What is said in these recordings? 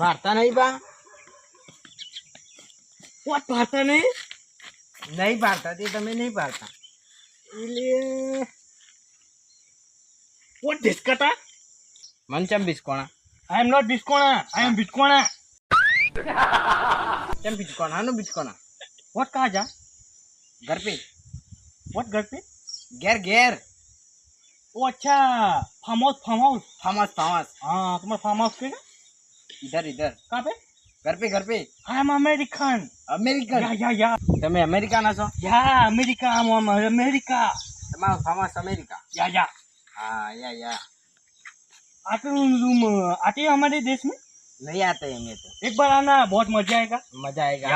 भारता नहीं बा वोट भारता नहीं नहीं भारता ते तमे नहीं भारता એટલે વોટ ડિસ્કટા मन चम बिस्कोणा आई एम नॉट बिस्कोणा आई एम बिस्कोणा चम बिस्कोणा नो बिस्कोणा वोट कहाँ जा घर पे वोट घर पे घेर घेर ओ अच्छा फार्म हाउस फामस फामस हाँ तुम्हारा फार्म हाउस पे है? इधर इधर कहाँ पे घर पे आई एम अमेरिकन अमेरिकन या तमे अमेरिका ना छो या अमेरिका अमेरिका તમારો ફામસ અમેરિકા या हाँ या आते हमारे देश में नहीं आते हमें तो एक बार आना बहुत मजा आएगा मजा आएगा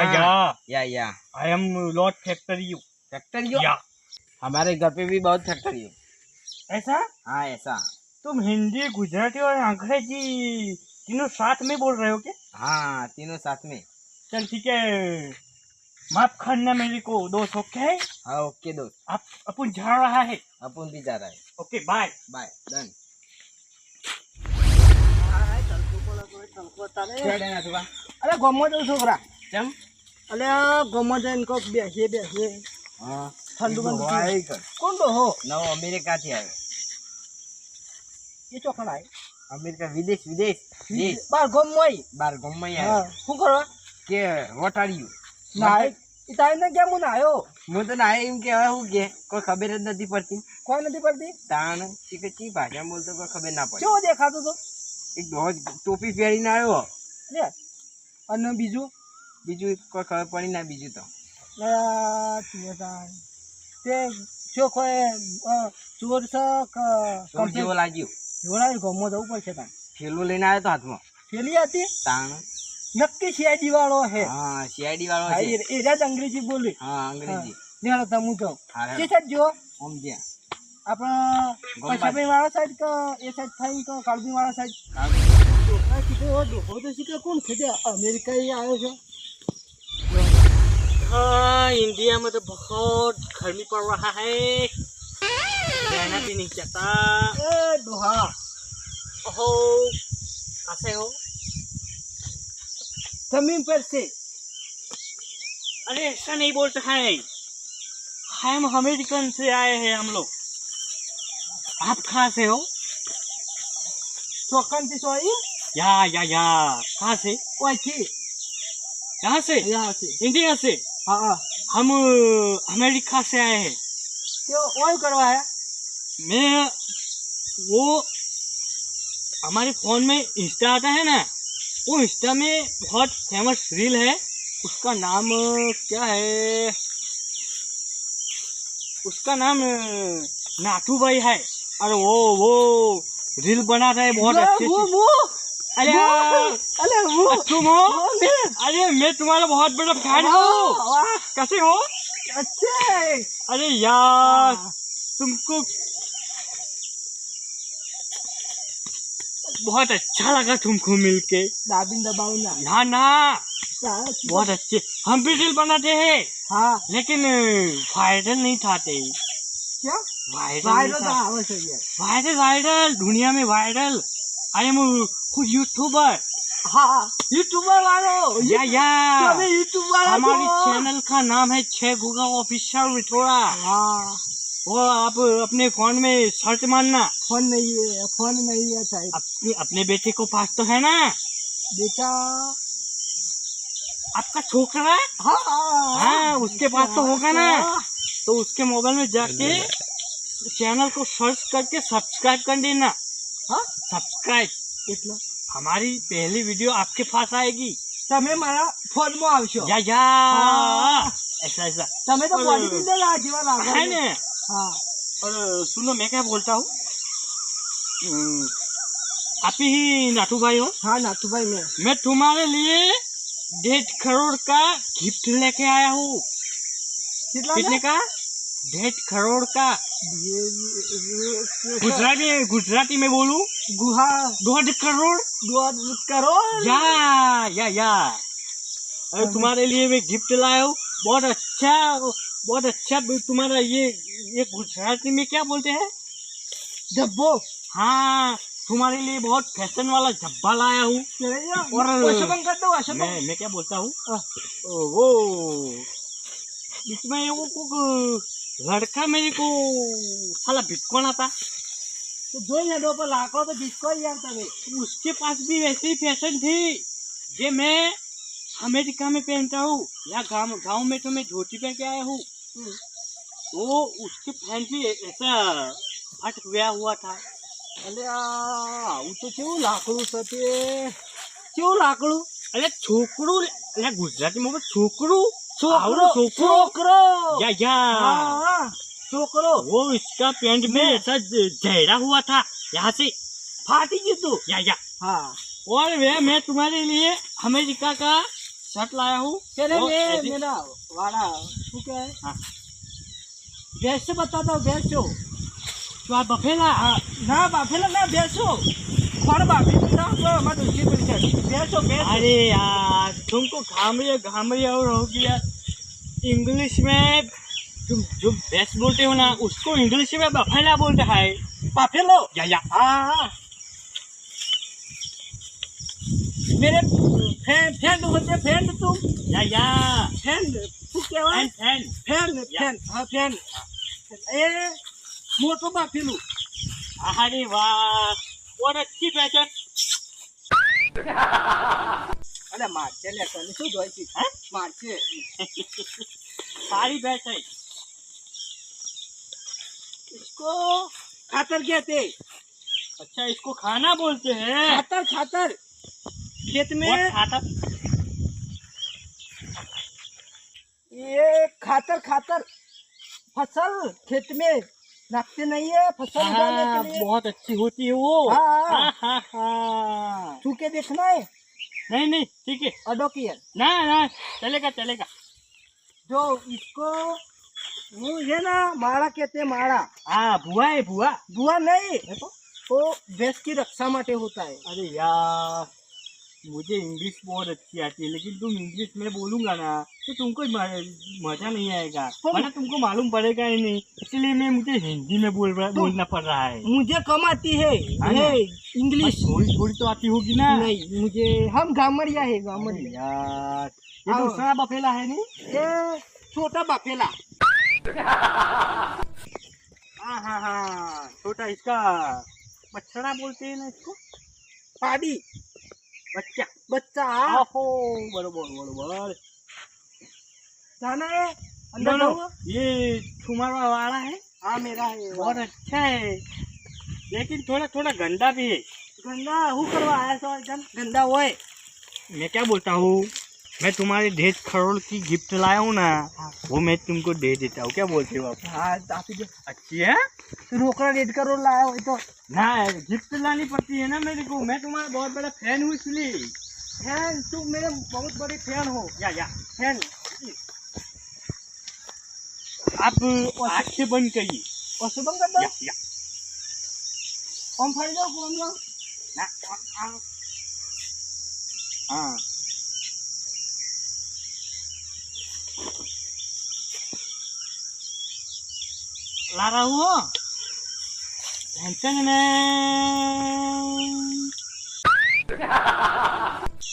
या I am Lord factory factory या हमारे घर पे भी बहुत फैक्ट्री है ऐसा हाँ ऐसा तुम हिंदी गुजराती और अंग्रेजी तीनों साथ में बोल रहे हो क्या हाँ तीनों साथ में चल ठीक है माफ करना मेरे को दोस्त ओके हाँ ओके दोस्त आप अपन जा रहा है अपन भी जा रहा है ओके बाय बाय डन अरे गमो जाऊ छोकरा चम अरे गमो जाए इनको बेसिए हाँ ठंडू भाई कौन तो हो नव अमेरिका थी आयो ये ચોકડા है अमेरिका विदेश विदेश देश बार गमो बार गम्मा हां आयो શું કરો के व्हाट आर यू ના ઇતાઈને કેમ હું આવ્યો હું તો ના એમ કહેવાય હું કે કોઈ ખબર જ નથી પડતી કોઈ નથી પડતી તાણ કે ચી ભાષા બોલતો કોઈ ખબર ના પડે કેવો દેખાતો તો એક રોજ ટોપી પહેરીને આવ્યો લે અને બીજું બીજું કોઈ ખબર પડી ના બીજું તો તે જો કોઈ ચોર છે ચોર જેવો લાગ્યો જોડાય ગમો જવું પડશે તાણ થેલો લઈને આવ્યો તો હાથમાં પેલી હતી તાણ નક્કી સીઆઈડી વાળો હે હા સીઆઈડી વાળો હા છે એ રાત અંગ્રેજી બોલે હા અંગ્રેજી નેણો તમુ તો હા કે સાઈડ જો ઓમ જ્યાં આપણા પછાબી વાળા સાઈડ કે એ સાઈડ થઈ કે કાળબી વાળા સાઈડ આ કીધું હો તો શીખે કોણ છે તે અમેરિકા આવ્યો છે हाँ इंडिया में तो बहुत गर्मी पड़ रहा है रहना भी नहीं चाहता दोहा ओहो कैसे हो जमीन पर से अरे ऐसा नहीं बोलते हैं हम अमेरिकन से आए हैं हम लोग आप कहाँ से हो चौकन से सोई या कहाँ से वही थी यहाँ से इंडिया से हाँ हम अमेरिका से आए हैं क्यों वही करवा है मैं वो हमारे फोन में इंस्टा आता है ना वो इंस्टा में बहुत फेमस रील है उसका नाम क्या है उसका नाम नाटू भाई है और वो रील बना रहा है बहुत अच्छे अरे वो तुम हो अरे मैं तुम्हारा बहुत बड़ा फैन हूँ कैसे हो अच्छे अरे यार तुमको बहुत अच्छा लगा तुमको मिलके दाबिन दबाऊ ना बहुत अच्छे हम भी रील बनाते हैं हाँ लेकिन वायरल नहीं थाते क्या वायरल दुनिया में वायरल आई एम खुद यूट्यूबर हाँ यूट्यूबर वालों या यूट्यूबर हमारे चैनल का नाम है छह गुगा ऑफिशियल विठोड़ा हाँ वो आप अपने फोन में सर्च मारना फोन नहीं है शायद अपने बेटे को पास तो है ना बेटा आपका छोकरा हाँ उसके पास तो होगा ना तो उसके मोबाइल में जाके चैनल को सर्च करके सब्सक्राइब कर देना हाँ सब्सक्राइब इतना हमारी पहली वीडियो आपके पास आएगी તમે મારા ફોન માં આવશો या ऐसा ऐसा તમે તો બોડી બિલ્ડર આ જેવા લાગો है ने हाँ और सुनो मैं क्या बोलता हूँ आप ही नाटू भाई हो हाँ नाटू भाई मैं तुम्हारे लिए 1.5 करोड़ का गिफ्ट लेके आया हूँ कितने का 1.5 करोड़ का गुजराती में बोलूं गुहा 1.5 करोड़ या अरे तुम्हारे लिए मैं गिफ्ट लाया हूँ बहुत अच्छा तुम्हारा ये गुजराती में क्या बोलते हैं डब्बो हाँ तुम्हारे लिए बहुत फैशन वाला झब्बा लाया हूँ। और अशोभन कर दो अशोभन। मैं क्या बोलता हूँ, वो इसमें वो लड़का मेरे को साला बिटकॉइन आता, तो दो ही दो पर लाखों तो बिटकॉइन यार तभी। उसके पास भी वैसी ही फैशन थी ये मैं अमेरिका में पहनता हूँ, या गांव में तो मैं धोती पहन के आया हूँ। तो उसके पैंट भी ऐसा फट गया हुआ था। अरे હું તો કેવું લાકડું છે તે કેવું લાકડું अरे छोकरू, अरे गुजराती में छोकरू, છોકરો छोकरो છોકરો या હા છોકરો वो इसका पैंट में ऐसा जहरा हुआ था यहाँ से ફાટી ગયું તું या હા और मैं तुम्हारे लिए अमेरिका का शर्ट लाया हूँ। चले वो ये ऐसी- मेरा वाड़ा तू क्या है हाँ। बेचो बताता हूँ बेचो तो आप बफेला ना बाफेला ना बेचो कौन बाफे ना तो हमारे दूसरी परिचय बेचो बेचो अरे यार तुमको घामरिया और हो गया इंग्लिश में, तुम जो बेस्ट बोलते हो ना उसको इंग्लिश में बफेला बोलते हैं। बाफेलो या हाँ मेरे फ्रेंड होते फ्रेंड तुम या फ्रेंड तू क्या है फैन फ्रेंड फ्रेंड हाँ फ्रेंड ए मोटो बाफेलू अरे वाह और अच्छी पहचान। अरे मारचे लेकर શું જોઈ છે हैं? मारचे सारी बैठ है। इसको खातर कहते अच्छा इसको खाना बोलते हैं। खातर खातर खेत में और खाता ये खातर खातर फसल खेत में रखते नहीं है फसल उगाने हाँ, के लिए बहुत अच्छी होती है वो। हाँ। हाँ। छू के देखना है नहीं ठीक है अडो की है ना चलेगा जो इसको वो है ना माड़ा कहते हैं माड़ा हाँ बुआ है बुआ। बुआ नहीं वो भैंस की रक्षा माटे होता है अरे यार मुझे इंग्लिश बहुत अच्छी आती है लेकिन तुम इंग्लिश में बोलूंगा ना तो तुमको मजा नहीं आएगा, वरना तुमको मालूम पड़ेगा ही नहीं, इसलिए मुझे हिंदी में बोलना पड़ रहा है। मुझे कम आती है हाँ ना? ये इंग्लिश थोड़ी थोड़ी तो आती होगी ना। नहीं मुझे हम गामरिया है अरे गामरिया यार ये आओ। दूसरा बफेला है नहीं। ये छोटा बाफेला हाँ छोटा इसका बछड़ा बोलते हैं ना इसको, पाड़ी बच्चा बच्चा आहो बरोबर जाना है अंदर दोनों जाऊंगा ये छुमारा वाला है, हाँ मेरा है बहुत अच्छा है लेकिन थोड़ा गंदा भी है। गंदा हूँ करवाया सो एकदम गंदा वो है मैं क्या बोलता हूँ, मैं तुम्हारे 1.5 करोड़ की गिफ्ट लाया हूँ ना वो मैं तुमको दे देता हूँ, क्या बोलते हो आप? हाँ आप जो अच्छी है रोकड़ा 1.5 करोड़ लाया हो तो ना, गिफ्ट लानी पड़ती है ना मेरे को, मैं तुम्हारा बहुत बड़ा फैन हूँ इसलिए। फैन तुम मेरे बहुत बड़े फैन हो या फैन आप आंखें बंद करिए। और शुभम कर दो या कौन फाड़ जाओ कौन जाओ ना हाँ ला रहा हूँ टेंशन में।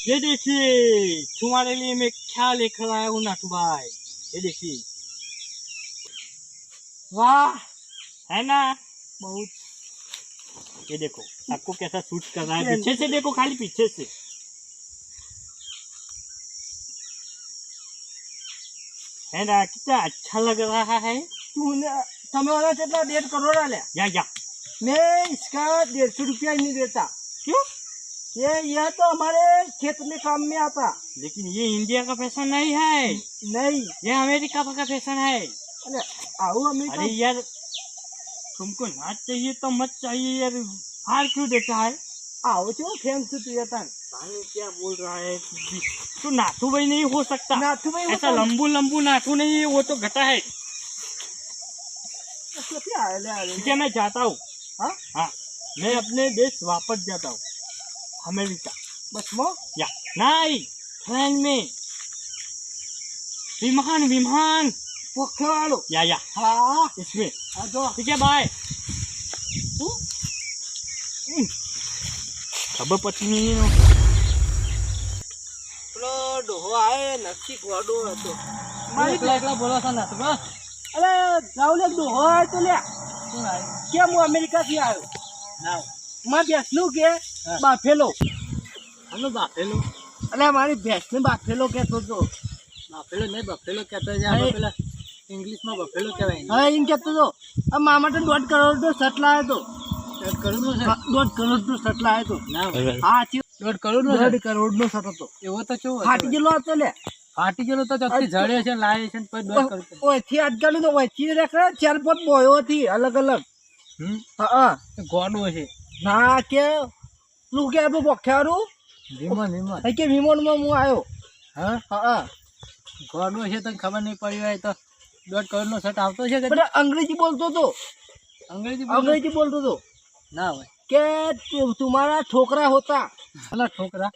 ये देखिए तुम्हारे लिए मैं क्या लेकर आया हूँ नाटू भाई, ये देखिए वाह है ना, बहुत ये देखो आपको कैसा सूट कर रहा है, पीछे से देखो, खाली पीछे से है ना, कितना अच्छा लग रहा है। तूने तुम्हें वाला कितना 1.5 करोड़ आया या मैं इसका 150 रुपया ही नहीं देता क्यों, ये तो हमारे खेत में काम में आता लेकिन ये इंडिया का फैशन नहीं है, नहीं ये अमेरिका का फैशन है। अरे आओ अमेरिका अरे यार तुमको नाच चाहिए तो मत चाहिए यार, हार क्यों देता है? आओ चो फैन से तू येता क्या बोल रहा है तो नाथू भाई नहीं हो सकता, नाथू भाई ऐसा लंबू नाथू नहीं है, वो तो घटा है। ठीक है मैं जाता हूँ, हाँ मैं अपने देश वापस जाता हूँ अमेरिका, बस मो या नहीं ट्रेन में, विमान पोखरो या हाँ इसमें, आ दो ठीक है बाय। ખબર પછી નહીં પેલો ડોહો આવે નક્કી ગોડો હતો એકલા એકલા બોલો છો ને તો અરે જાવ લે ડોહો આવે તો લે શું આવ્યું કેમ હું અમેરિકાથી આવ્યો ના મારી ભેંસનું કે બાફેલો આનો બાફેલો અરે મારી ભેંસને બાફેલો કહેતો હતો બાફેલો નહીં બફેલો કહેતો છે આપણે પેલા ઇંગ્લિશમાં બફેલો કહેવાય હા એમ કહેતો હતો આ મામા તો 1.5 કરોડનો શર્ટ લાવ્યો હતો કરોડનો છે 1.5 કરોડનો શર્ટ લાવ્યો હતો ના હા 1.5 કરોડનો 1.5 કરોડનો શર્ટ હતો એવો તો કેવો ફાટી ગયેલો હતો લે ફાટી ગયેલો તો ચોથી જડ્યો છે લાવે છે પછી 1.5 કરોડ ઓયથી અટકાયું તો ઓયથી રેખા 4-5 બોયો હતી અલગ અલગ હા ગોડો છે ના કે તું કે આપણું બોખ્યારું વિમાન કે વિમાનમાં હું આવ્યો હા હા ગોડો છે તને ખબર નહીં પડી હોય તો 1.5 કરોડનો શર્ટ આવતો છે કે બધા અંગ્રેજી બોલતો હતો અંગ્રેજી બોલતો હતો ના હોય કે तुम्हारा छोकरा होता અલા છોકરા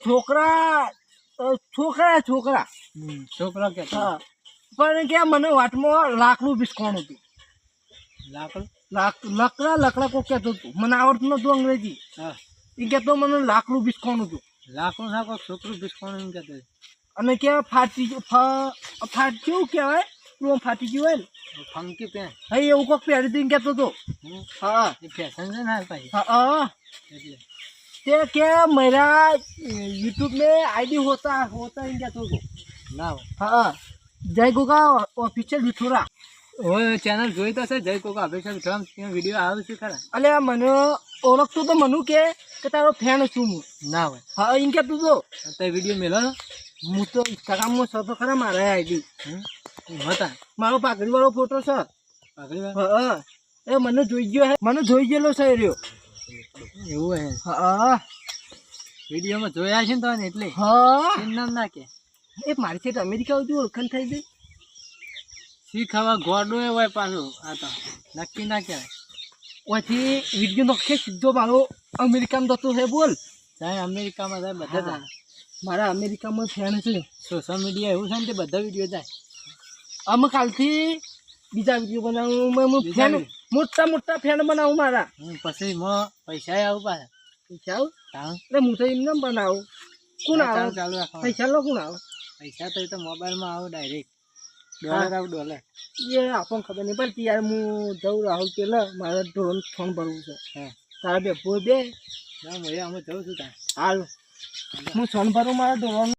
છોકરા છોકરા છોકરા છોકરા કે હા પણ કે મને વાટમાં લાકડું બિસ્કોણ હતું લાકડું લકડા કોક કહેતો હતું મને આવડતું નતું અંગ્રેજી હા એ કહેતો મને લાકડું બિસ્કોણ હતું લાકડું નાખો છોકરું બિસ્કોણ એમ કહેતો અને કે ફાટ્યું કહેવાય તું ફાટી ગયું હોય ને ફંકી પેન હા એવું કોક પહેરી હતી કહેતો હતો હા એ ફેશન છે ને ભાઈ હા એટલે તે કે मेरा यूट्यूब में आईडी होता एम कहतो હતો ના હોય હા જય ગોગા ઓફિશિયલ વિઠોરા ઓય ચેનલ જોઈ તો છે જય કોકા અભિષેક ધ્રમ ત્યાં વિડીયો આવે છે ખરા અલે મને ઓળખતો તો મનુ કે તારો ફેન છું હું ના હોય હા એમ કહેતો હતો તો વિડીયો મેલો હું તો ઇન્સ્ટાગ્રામમાં સતો ખરા મારા આઈડી હતા મારો પાઘડી વાળો ફોટો છે પાઘડી હા એ મને જોઈ ગયો હે મને જોઈ ગયેલો છે રહ્યો એવું હે હા વિડીયોમાં જોયા છે ને તો એટલે હા એનું નામ ના કે એ મારી સેટ અમેરિકા સુધી ઓળખાણ થઈ ગઈ શીખાવા ગોડો એ હોય પાછું આ તો નક્કી ના કહેવાય ઓથી વિડીયો નોખે સીધો મારો અમેરિકામાં જતો છે બોલ જાય અમેરિકામાં જાય બધા જાય મારા અમેરિકામાં ફેન છે સોશિયલ મીડિયા એવું છે ને તે બધા વિડીયો જાય અમે કાલથી બીજા વિડીયો બનાવું ફેન મોટા ફેન બનાવું મારા પછી પૈસા આવું પાછા પૈસા આવું હા એટલે હું તો એમને બનાવું કોણ આવે ચાલુ રાખો પૈસા લો કોણ આવે પૈસા તો એ તો મોબાઈલમાં આવે ડાયરેક્ટ ડોલર આવું ડોલર એ આપણને ખબર નહીં પડતી યાર હું જઉં રાહુલ પેલા મારે ડ્રોન ફોન ભરવું છે હા તારા બે ભૂ બે ના ભાઈ અમે જઉં છું ત્યાં હાલ હું ફોન ભરું મારા ડ્રોન